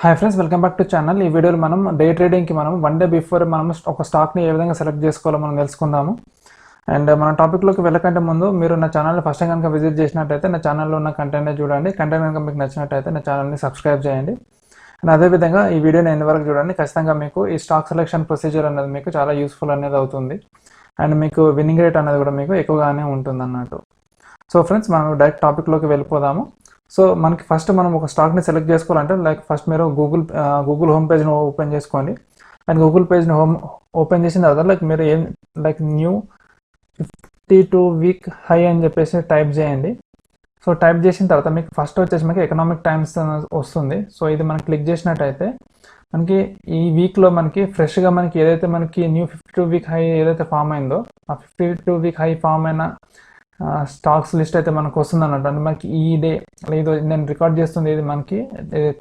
Hi friends, welcome back to channel. ఈ వీడియోలో మనం డే ట్రేడింగ్కి మనం వన్ డే బిఫోర్ మనం ఒక స్టాక్ని ఏ విధంగా సెలెక్ట్ చేసుకోవాలో మనం తెలుసుకుందాము. అండ్ మన టాపిక్లోకి వెళ్ళకంటే ముందు మీరు నా ఛానల్ని ఫస్ట్ టైం కనుక విజిట్ చేసినట్టయితే నా ఛానల్లో ఉన్న కంటెంట్ని చూడండి. కంటెంట్ కనుక మీకు నచ్చినట్టయితే నా ఛానల్ని సబ్స్క్రైబ్ చేయండి. అండ్ అదేవిధంగా ఈ వీడియోని ఎండ్ వరకు చూడండి. ఖచ్చితంగా మీకు ఈ స్టాక్ సెలెక్షన్ ప్రొసీజర్ అనేది మీకు చాలా యూస్ఫుల్ అనేది అవుతుంది. అండ్ మీకు విన్నింగ్ రేట్ అనేది కూడా మీకు ఎక్కువగానే ఉంటుంది అన్నట్టు. సో ఫ్రెండ్స్, మనం డైరెక్ట్ టాపిక్లోకి వెళ్ళిపోదాము. సో మనకి ఫస్ట్ మనం ఒక స్టాక్ని సెలెక్ట్ చేసుకోవాలంటే ఫస్ట్ మీరు గూగుల్ హోమ్ పేజ్ని ఓపెన్ చేసుకోండి. అండ్ గూగుల్ పేజ్ని ఓపెన్ చేసిన తర్వాత మీరు ఏం న్యూ 52 వీక్ హై అని చెప్పేసి టైప్ చేయండి. సో టైప్ చేసిన తర్వాత మీకు ఫస్ట్ వచ్చేసి మనకి ఎకనామిక్ టైమ్స్ వస్తుంది. సో ఇది మనం క్లిక్ చేసినట్టయితే మనకి ఈ వీక్లో మనకి ఫ్రెష్గా మనకి ఏదైతే మనకి న్యూ 52 వీక్ హై ఏదైతే ఫామ్ అయిందో ఆ 52 వీక్ హై ఫామ్ అయిన స్టాక్స్ లిస్ట్ అయితే మనకు వస్తుంది అన్నట్టు. అంటే మనకి ఈ డే ఇది నేను రికార్డ్ చేస్తుంది ఇది మనకి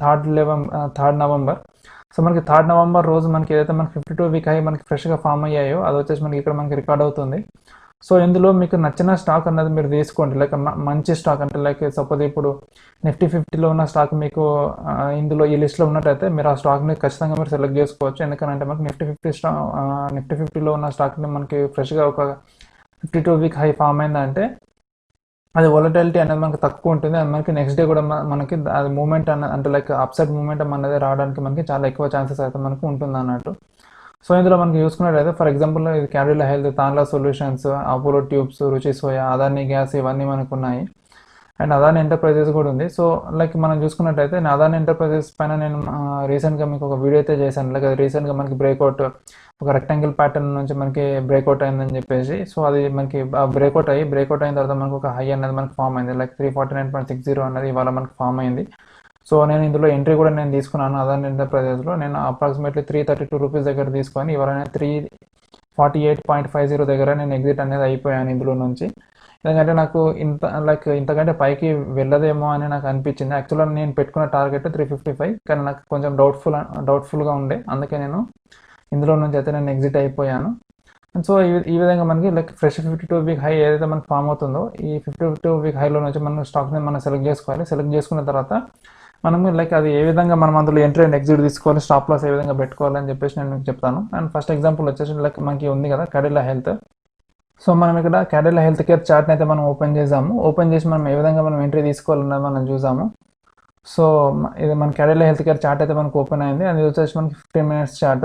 3rd నవంబర్. సో మనకి 3rd నవంబర్ రోజు మనకి ఏదైతే మనకి 52 వీక్ హై మనకి ఫ్రెష్గా ఫామ్ అయ్యాయో అది వచ్చేసి మనకి ఇక్కడ మనకి రికార్డ్ అవుతుంది. సో ఇందులో మీకు నచ్చిన స్టాక్ అన్నది మీరు తీసుకోండి. మంచి స్టాక్ అంటే సపోజ్ ఇప్పుడు నిఫ్టీ 50లో ఉన్న స్టాక్ మీకు ఇందులో ఈ లిస్ట్లో ఉన్నట్టయితే మీరు ఆ స్టాక్ని ఖచ్చితంగా మీరు సెలెక్ట్ చేసుకోవచ్చు. ఎందుకంటే మనకి నిఫ్టీ 50లో ఉన్న స్టాక్ని మనకి ఫ్రెష్గా ఒక 52 వీక్ హై ఫామ్ అయిందంటే అది వాలటిలిటీ అనేది మనకి తక్కువ ఉంటుంది. అది మనకి నెక్స్ట్ డే కూడా మనకి అది మూమెంట్ అంటే అప్సైడ్ మూమెంటం అనేది రావడానికి మనకి చాలా ఎక్కువ ఛాన్సెస్ అయితే మనకు ఉంటుంది అన్నట్టు. సో ఇందులో మనకి చూసుకున్నట్టయితే ఫర్ ఎగ్జాంపుల్ ఇది Cadila health, Tanla solutions, Apollo tubes, రుచి సోయా, అదాని గ్యాస్ ఇవన్నీ మనకు ఉన్నాయి. అండ్ అదాని ఎంటర్ప్రైజెస్ కూడా ఉంది. సో మనం చూసుకున్నట్టయితే అదాని ఎంటర్ప్రైజెస్ పైన నేను రీసెంట్గా మీకు ఒక వీడియో అయితే చేశాను. అది రీసెంట్గా మనకి బ్రేక్అవుట్ ఒక రెక్టాంగిల్ ప్యాటర్న్ నుంచి మనకి బ్రేక్అవుట్ అయిందని చెప్పేసి. సో అది మనకి బ్రేక్అవుట్ అయిన తర్వాత మనకు ఒక హై అనేది మనకి ఫామ్ అయింది 349.60 అనేది ఇవాళ మనకి ఫామ్ అయింది. సో నేను ఇందులో ఎంట్రీ కూడా నేను తీసుకున్నాను అదాని ఎంటర్ప్రైజెస్లో. నేను అప్రాక్సిమేట్లీ 332 రూపీస్ దగ్గర తీసుకొని ఇవాళ 348.50 దగ్గర నేను ఎగ్జిట్ అనేది అయిపోయాను ఇందులో నుంచి. ఎందుకంటే నాకు ఇంతకంటే పైకి వెళ్ళదేమో అని నాకు అనిపించింది. యాక్చువల్గా నేను పెట్టుకున్న టార్గెట్ 355, కానీ నాకు కొంచెం డౌట్ఫుల్గా ఉండే, అందుకే నేను ఇందులో నుంచి అయితే నేను ఎగ్జిట్ అయిపోయాను. సో ఈ విధంగా మనకి ఫ్రెష్ 52 వీక్ హై ఏదైతే మనకి ఫామ్ అవుతుందో ఈ 52 వీక్ హైలో నుంచి మనం స్టాక్ని మనం సెలెక్ట్ చేసుకోవాలి. సెలెక్ట్ చేసుకున్న తర్వాత మనం అది ఏ విధంగా మనం అందులో ఎంట్రీ అండ్ ఎగ్జిట్ తీసుకోవాలి, స్టాప్ లాస్ ఏ విధంగా పెట్టుకోవాలని చెప్పేసి నేను మీకు చెప్తాను. అండ్ ఫస్ట్ ఎగ్జాంపుల్ వచ్చేసి మనకి ఉంది కదా క్యాడిలా హెల్త్. సో మనం ఇక్కడ క్యాడిలా హెల్త్ కేర్ చార్ట్ని అయితే మనం ఓపెన్ చేసాము. ఓపెన్ చేసి మనం ఏ విధంగా మనం ఎంట్రీ తీసుకోవాలన్నది మనం చూసాము. సో ఇది మన క్యాడిలా హెల్త్ కేర్ చార్ట్ అయితే మనకు ఓపెన్ అయింది. అది వచ్చేసి మనకి 15 మినిట్స్ చార్ట్.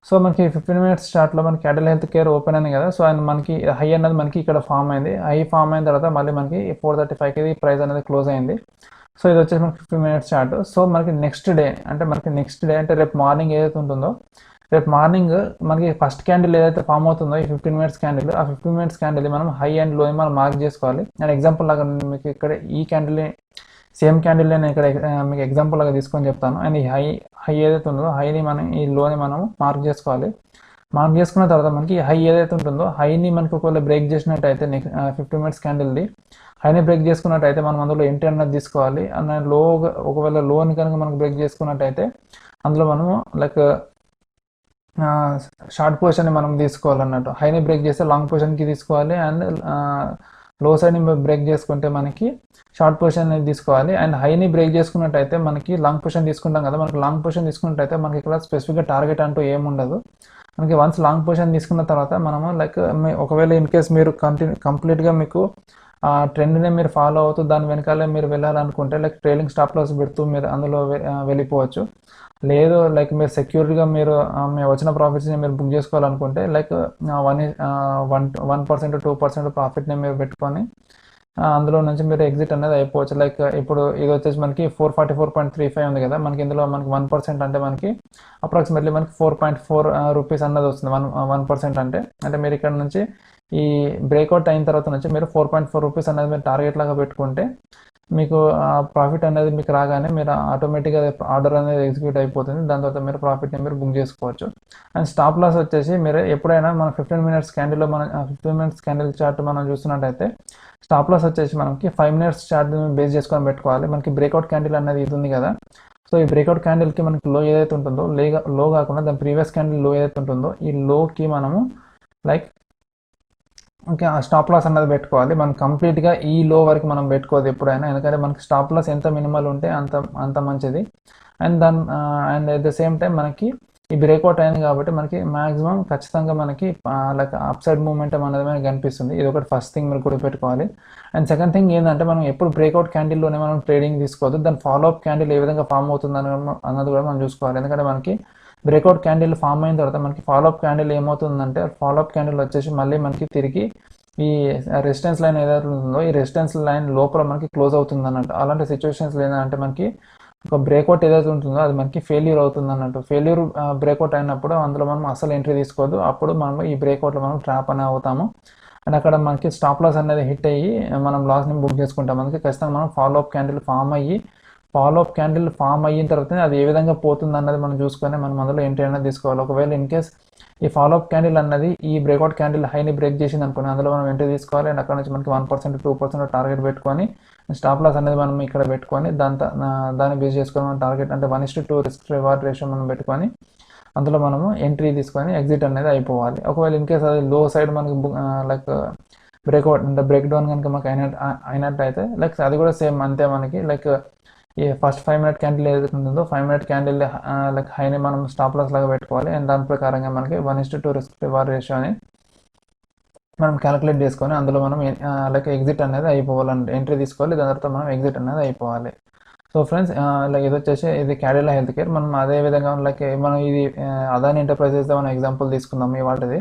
సో మనకి 15 మినిట్స్ చార్ట్లో మనకి క్యాడిలా హెల్త్ కేర్ ఓపెన్ అయింది కదా. సో అండ్ మనకి హై అనేది మనకి ఇక్కడ ఫామ్ అయింది. హై ఫామ్ అయిన తర్వాత మళ్ళీ మనకి 435కి ప్రైస్ అనేది క్లోజ్ అయింది. సో ఇది వచ్చేసి మనకి 15 మినిట్స్ చార్ట్. సో మనకి నెక్స్ట్ డే అంటే రేపు మార్నింగ్ ఏదైతే ఉంటుందో రేపు మార్నింగ్ మనకి ఫస్ట్ క్యాండిల్ ఏదైతే ఫామ్ అవుతుందో ఈ 15 మినిట్స్ క్యాండిల్, ఆ 15 మినిట్స్ క్యాండిల్ మనం హై అండ్ లో మనం మార్క్ చేసుకోవాలి. అండ్ ఎగ్జాంపుల్ లాగా మీకు ఇక్కడ ఈ క్యాండిల్ సేమ్ క్యాండిల్ నేను ఇక్కడ మీకు ఎగ్జాంపుల్ లాగా తీసుకొని చెప్తాను. అండ్ ఈ హై ఏదైతే ఉంటుందో హైని మనం ఈ లోని మనం మార్క్ చేసుకోవాలి. మార్క్ చేసుకున్న తర్వాత మనకి హై ఏదైతే ఉంటుందో హైని మనకి ఒకవేళ బ్రేక్ చేసినట్టయితే 15 మినిట్స్ క్యాండిల్ది హైని బ్రేక్ చేసుకున్నట్టయితే మనం అందులో ఎంట్రీ అన్నది తీసుకోవాలి. అండ్ ఒకవేళ లోని కనుక మనకు బ్రేక్ చేసుకున్నట్టయితే అందులో మనము షార్ట్ పొజిషన్ని మనం తీసుకోవాలన్నట్టు. హైని బ్రేక్ చేస్తే లాంగ్ పొజిషన్కి తీసుకోవాలి. అండ్ లో సైడ్ని బ్రేక్ చేసుకుంటే మనకి షార్ట్ పొజిషన్ అనేది తీసుకోవాలి. అండ్ హైని బ్రేక్ చేసుకున్నట్టయితే మనకి లాంగ్ పొజిషన్ తీసుకుంటాం కదా. మనకి లాంగ్ పొజిషన్ తీసుకున్నట్టయితే మనకి ఇక్కడ స్పెసిఫిక్గా టార్గెట్ అంటూ ఏముండదు. మనకి వన్స్ లాంగ్ పొజిషన్ తీసుకున్న తర్వాత మనము ఒకవేళ ఇన్ కేస్ మీరు కంప్లీట్గా మీకు ఆ ట్రెండ్ని మీరు ఫాలో అవుతూ దాని వెనకాలే మీరు వెళ్ళాలనుకుంటే ట్రైలింగ్ స్టాప్ లాస్ పెడుతూ మీరు అందులో వెళ్ళిపోవచ్చు. లేదు మీరు సెక్యూర్గా మీరు వచ్చిన ప్రాఫిట్స్ని మీరు బుక్ చేసుకోవాలనుకుంటే 1% 2% ప్రాఫిట్ని మీరు పెట్టుకొని అందులో నుంచి మీరు ఎగ్జిట్ అనేది అయిపోవచ్చు. ఇప్పుడు ఇది వచ్చేసి మనకి 444.35 ఉంది కదా. మనకి ఇందులో మనకి 1% అంటే మనకి అప్రాక్సిమేట్లీ మనకి 4.4 రూపీస్ అన్నది వస్తుంది. 1% అంటే మీరు ఇక్కడ నుంచి ఈ బ్రేక్అవుట్ అయిన తర్వాత నుంచి మీరు 4.4 రూపీస్ అనేది మీరు టార్గెట్ లాగా పెట్టుకుంటే మీకు ప్రాఫిట్ అనేది మీకు రాగానే మీరు ఆటోమేటిక్గా ఆర్డర్ అనేది ఎగ్జిక్యూట్ అయిపోతుంది. దాని తర్వాత మీరు ప్రాఫిట్ని మీరు బుక్ చేసుకోవచ్చు. అండ్ స్టాప్ లాస్ వచ్చేసి మీరు ఎప్పుడైనా మన 15 మినిట్స్ క్యాండిల్లో 15 మినిట్స్ క్యాండిల్ చార్ట్ మనం చూస్తున్నట్టయితే స్టాప్ లాస్ వచ్చేసి మనకి 5 మినిట్స్ చార్ట్ బేస్ చేసుకొని పెట్టుకోవాలి. మనకి బ్రేక్అవుట్ క్యాండిల్ అనేది ఇది ఉంది కదా. సో ఈ బ్రేక్అవుట్ క్యాండిల్కి మనకి లో ఏదైతే ఉంటుందో లో కాకుండా దాని ప్రీవియస్ క్యాండిల్ లో ఏదైతే ఉంటుందో ఈ లోకి మనము ఓకే. ఆ స్టాప్ లాస్ అన్నది పెట్టుకోవాలి. మనం కంప్లీట్‌గా ఈ లో వరకు మనం పెట్టుకోవద్దు ఎప్పుడైనా. ఎందుకంటే మనకి స్టాప్ లాస్ ఎంత మినిమల్ ఉంటే అంత అంత మంచిది. And at the same time మనకి ఈ బ్రేక్అవుట్ అయింది కాబట్టి మనకి మాక్సిమం ఖచ్చితంగా మనకి లైక్ అప్ సైడ్ మూవ్‌మెంటం అనేది మనకి కనిపిస్తుంది. ఇదొకటి ఫస్ట్ థింగ్ మీరు గుర్తుపెట్టుకోవాలి. అండ్ సెకండ్ థింగ్ ఏందంటే మనం ఎప్పుడు బ్రేక్అవుట్ క్యాండిల్‌లోనే మనం ట్రేడింగ్ తీసుకోవద్దు. దాని ఫాలో అప్ క్యాండిల్ ఏ విధంగా ఫార్మ్ అవుతుందని అన్నది కూడా మనం చూసుకోవాలి. ఎందుకంటే మనకి బ్రేక్అవుట్ క్యాండిల్ ఫామ్ అయిన తర్వాత మనకి ఫాలో అప్ క్యాండిల్ ఏమవుతుందంటే ఫాలో అప్ క్యాండిల్ వచ్చేసి మళ్ళీ మనకి తిరిగి ఈ రెసిస్టెన్స్ లైన్ ఏదైతే ఉందో ఈ రెసిస్టెన్స్ లైన్ లోపల మనకి క్లోజ్ అవుతుంది అన్నట్టు. అలాంటి సిచ్యువేషన్స్ ఏంటంటే మనకి ఒక బ్రేక్అవుట్ ఏదైతే ఉంటుందో అది మనకి ఫెయిల్యూర్ అవుతుంది అన్నట్టు. ఫెయిల్యూర్ బ్రేక్అవుట్ అయినప్పుడు అందులో మనం అసలు ఎంట్రీ తీసుకోవద్దు. అప్పుడు మనం ఈ బ్రేక్అవుట్లో మనం ట్రాప్ అనే అవుతాము. అండ్ అక్కడ మనకి స్టాప్ లాస్ అనేది హిట్ అయ్యి మనం లాస్ని బుక్ చేసుకుంటాం. మనకి ఖచ్చితంగా మనం ఫాలో అప్ క్యాండిల్ ఫామ్ అయిన తర్వాత అది ఏ విధంగా పోతుంది అన్నది మనం చూసుకొని మనం అందులో ఎంట్రీ అనేది తీసుకోవాలి. ఒకవేళ ఇన్ కేస్ ఈ ఫాలో అప్ క్యాండిల్ అన్నది ఈ బ్రేక్అవుట్ క్యాండిల్ హైని బ్రేక్ చేసింది అనుకోండి, అందులో మనం ఎంట్రీ తీసుకోవాలి. అండ్ అక్కడ నుంచి మనకి 1% 2% టార్గెట్ పెట్టుకొని స్టాప్ లాస్ అనేది మనం ఇక్కడ పెట్టుకొని దాన్ని బేస్ చేసుకొని మనం టార్గెట్ అంటే 1:2 రిస్క్ రివార్డ్ రేషియో మనం పెట్టుకొని అందులో మనము ఎంట్రీ తీసుకొని ఎగ్జిట్ అనేది అయిపోవాలి. ఒకవేళ ఇన్ కేస్ అది లో సైడ్ మనకి లైక్ బ్రేక్అవుట్ అంటే బ్రేక్ డౌన్ కనుక మనకి అయినట్టు అయితే లైక్ అది కూడా సేమ్ అంతే. మనకి లైక్ ఈ ఫస్ట్ 5 మినిట్ క్యాండిల్ ఏదైతే ఉంటుందో 5 మినిట్ క్యాండిల్ లైక్ హైని మనం స్టాప్ లాస్ లాగా పెట్టుకోవాలి. అండ్ దాని ప్రకారంగా మనకి 1:2 రిస్క్ రివార్డ్ రేషియో అని మనం క్యాలిక్యులేట్ చేసుకొని అందులో మనం లైక్ ఎగ్జిట్ అనేది అయిపోవాలంటే ఎంట్రీ తీసుకోవాలి. దాని తర్వాత మనం ఎగ్జిట్ అనేది అయిపోవాలి. సో ఫ్రెండ్స్, లైక్ ఇది వచ్చేసి ఇది క్యాడిలా హెల్త్ కేర్. మనం అదే విధంగా లైక్ మనం ఇది అదాని ఎంటర్ప్రైజెస్ మనం ఎగ్జాంపుల్ తీసుకుందాం ఇవాళది.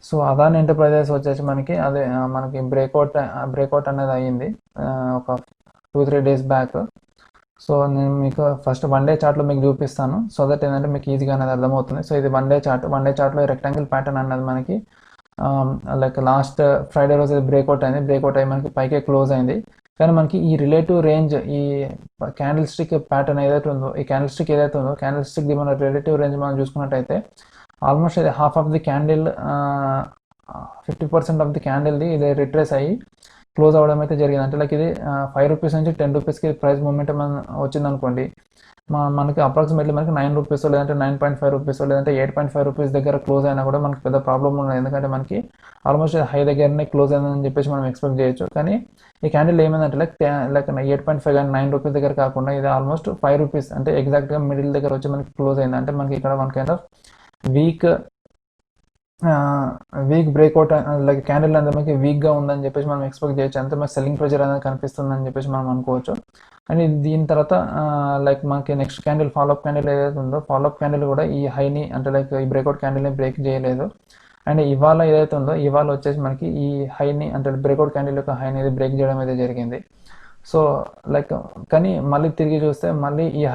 సో అదాని ఎంటర్ప్రైజెస్ వచ్చేసి మనకి అదే మనకి బ్రేక్అవుట్ అనేది అయ్యింది ఒక 2-3 డేస్ బ్యాక్. సో నేను మీకు ఫస్ట్ వన్ డే చార్ట్లో మీకు చూపిస్తాను. సో దట్ ఏంటంటే మీకు ఈజీగా అనేది అర్థమవుతుంది. సో ఇది వన్ డే చార్ట్లో రెక్టాంగిల్ ప్యాటర్న్ అనేది మనకి లైక్ లాస్ట్ ఫ్రైడే రోజు బ్రేక్అవుట్ అయ్యి మనకి పైకే క్లోజ్ అయింది. కానీ మనకి ఈ రిలేటివ్ రేంజ్ ఈ క్యాండిల్ స్టిక్ ప్యాటర్న్ ఏదైతే ఉందో క్యాండిల్ స్టిక్ మన రిలేటివ్ రేంజ్ మనం చూసుకున్నట్టయితే ఆల్మోస్ట్ ఇది half of the candle 50% of the క్యాండిల్ది ఇది రిట్రేస్ అయ్యి క్లోజ్ అవ్వడం అయితే జరిగింది. అంటే లైక్ ఇది 5 రూపీస్ నుంచి 10 రూపీస్కి ప్రైస్ మూమెంటం వచ్చింది అనుకోండి, మనకి అప్రాక్సిమేట్లీ మనకి 9 రూపీస్ లేదంటే 9.5 రూపీస్ లేదంటే 8.5 రూపీస్ దగ్గర క్లోజ్ అయినా కూడా మనకి పెద్ద ప్రాబ్లం ఉండదు. ఎందుకంటే మనకి ఆల్మోస్ట్ హై దగ్గరనే క్లోజ్ అయిందని చెప్పేసి మనం ఎక్స్పెక్ట్ చేయొచ్చు. కానీ ఈ క్యాండిల్ ఏమైందంటే లైక్ 8.5 కానీ 9 రూపీస్ దగ్గర కాకుండా ఇది ఆల్మోస్ట్ 5 రూపీస్ అంటే ఎగ్జాక్ట్గా మిడిల్ దగ్గర వచ్చి మనకి క్లోజ్ అయింది. అంటే మనకి ఇక్కడ one kind of week breakout like candle అనేది మనకి వీక్గా ఉందని చెప్పేసి మనం ఎక్స్పెక్ట్ చేయొచ్చు. అంతే మనకి సెల్లింగ్ ప్రెజర్ అనేది కనిపిస్తుందని చెప్పేసి మనం అనుకోవచ్చు. అండ్ దీని తర్వాత లైక్ మనకి నెక్స్ట్ క్యాండిల్ ఫాలోఅప్ క్యాండిల్ ఏదైతే ఉందో ఫాలోఅప్ క్యాండిల్ కూడా ఈ హైని అంటే లైక్ ఈ బ్రేక్అవుట్ క్యాండిల్ని బ్రేక్ చేయలేదు. అండ్ ఇవాళ ఏదైతే ఉందో ఇవాళ వచ్చేసి మనకి ఈ హైని అంటే బ్రేక్అవుట్ క్యాండిల్ యొక్క హైని అయితే బ్రేక్ చేయడం అయితే జరిగింది. సో లైక్ కానీ మళ్ళీ తిరిగి చూస్తే మళ్ళీ ఈ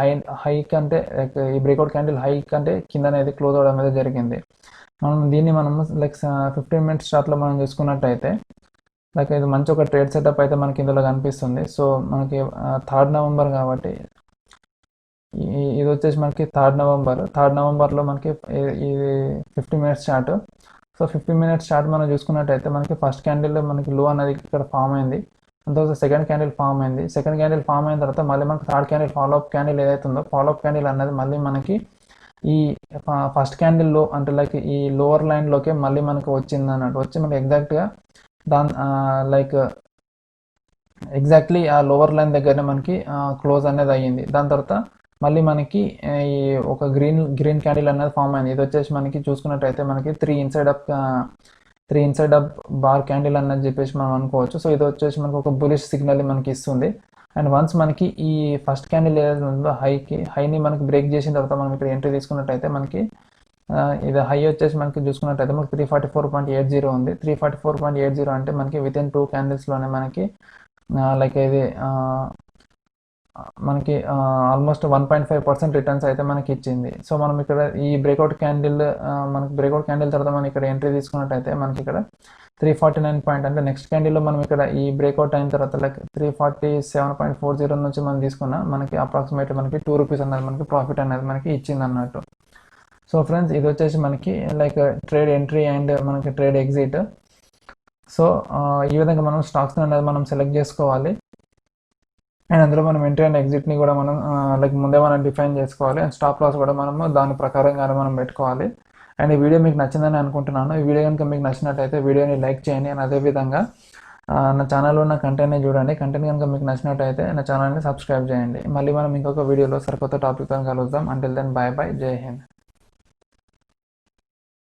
హై కంటే లైక్ ఈ బ్రేక్అవుట్ క్యాండిల్ హై కంటే కింద అనేది క్లోజ్ అవడం అయితే జరిగింది. దీన్ని మనం లైక్ 15 మినిట్స్ చార్ట్లో మనం చూసుకున్నట్టయితే లైక్ ఇది మంచి ఒక ట్రేడ్ సెటప్ అయితే మనకి ఇందులో కనిపిస్తుంది. సో మనకి 3rd నవంబర్ కాబట్టి ఇది వచ్చేసి మనకి 3rd నవంబర్లో మనకి ఇది 50 minutes chart. So 50 minutes chart మనం చూసుకున్నట్టయితే మనకి ఫస్ట్ క్యాండిల్ మనకి లో అనేది ఇక్కడ ఫామ్ అయింది. అండ్ తర్వాత సెకండ్ క్యాండిల్ ఫామ్ అయింది. సెకండ్ క్యాండిల్ ఫామ్ అయిన తర్వాత మళ్ళీ మనకి థర్డ్ క్యాండిల్ ఫాలోఅప్ క్యాండిల్ ఏదైతే ఉందో ఫాలోఅప్ క్యాండిల్ అనేది మళ్ళీ మనకి ఈ ఫస్ట్ క్యాండిల్లో అంటే లైక్ ఈ లోవర్ లైన్లోకే మళ్ళీ మనకు వచ్చింది అన్నట్టు వచ్చి మనకి ఎగ్జాక్ట్గా లైక్ ఎగ్జాక్ట్లీ ఆ లోవర్ లైన్ దగ్గరనే మనకి క్లోజ్ అనేది అయ్యింది. దాని తర్వాత మళ్ళీ మనకి ఈ ఒక గ్రీన్ క్యాండిల్ అనేది ఫామ్ అయింది. ఇది వచ్చేసి మనకి చూసుకున్నట్టయితే మనకి three inside up bar candle అన్నది చెప్పేసి మనం అనుకోవచ్చు. సో ఇది వచ్చేసి మనకి ఒక బులిష్ సిగ్నల్ మనకి ఇస్తుంది. అండ్ వన్స్ మనకి ఈ ఫస్ట్ క్యాండిల్ ఏదైతే ఉందో హైని మనకి బ్రేక్ చేసిన తర్వాత మనం ఇక్కడ ఎంట్రీ తీసుకున్నట్టయితే మనకి ఇది హై వచ్చేసి మనకి చూసుకున్నట్టయితే మనకి 344.80 ఉంది. 344.80 అంటే మనకి వితిన్ 2 క్యాండిల్స్లోనే మనకి లైక్ ఇది మనకి ఆల్మోస్ట్ 1.5% రిటర్న్స్ అయితే మనకి ఇచ్చింది. సో మనం ఇక్కడ ఈ బ్రేక్అవుట్ క్యాండిల్ తర్వాత మనం ఇక్కడ ఎంట్రీ తీసుకున్నట్టయితే మనకి ఇక్కడ 349 పాయింట్ అంటే నెక్స్ట్ క్యాండిల్లో మనం ఇక్కడ ఈ బ్రేక్అవుట్ అయిన తర్వాత లైక్ 347.40 నుంచి మనం తీసుకున్న మనకి అప్రాక్సిమేట్లీ మనకి 2 రూపీస్ అనేది మనకి ప్రాఫిట్ అనేది మనకి ఇచ్చింది అన్నట్టు. సో ఫ్రెండ్స్, ఇది వచ్చేసి మనకి లైక్ ట్రేడ్ ఎంట్రీ అండ్ మనకి ట్రేడ్ ఎగ్జిట్. సో ఈ విధంగా మనం స్టాక్స్ అనేది మనం సెలెక్ట్ చేసుకోవాలి. అండ్ అందులో మనం ఎంట్రీ అండ్ ఎగ్జిట్ని కూడా మనం లైక్ ముందే మనం డిఫైన్ చేసుకోవాలి. అండ్ స్టాప్ లాస్ కూడా మనము దాని ప్రకారంగానే మనం పెట్టుకోవాలి. అండ్ ఈ వీడియో మీకు నచ్చిందని అనుకుంటున్నాను. ఈ వీడియో కనుక మీకు నచ్చినట్టయితే వీడియోని లైక్ చేయండి. అండ్ అదేవిధంగా నా ఛానల్లో ఉన్న కంటెంట్ని చూడండి. కంటెంట్ కనుక మీకు నచ్చినట్టయితే నా ఛానల్ని సబ్స్క్రైబ్ చేయండి. మళ్ళీ మనం ఇంకొక వీడియోలో సరికొత్త టాపిక్తో కలుద్దాం. అంటిల్ దెన్ బాయ్ బాయ్, జై హింద్.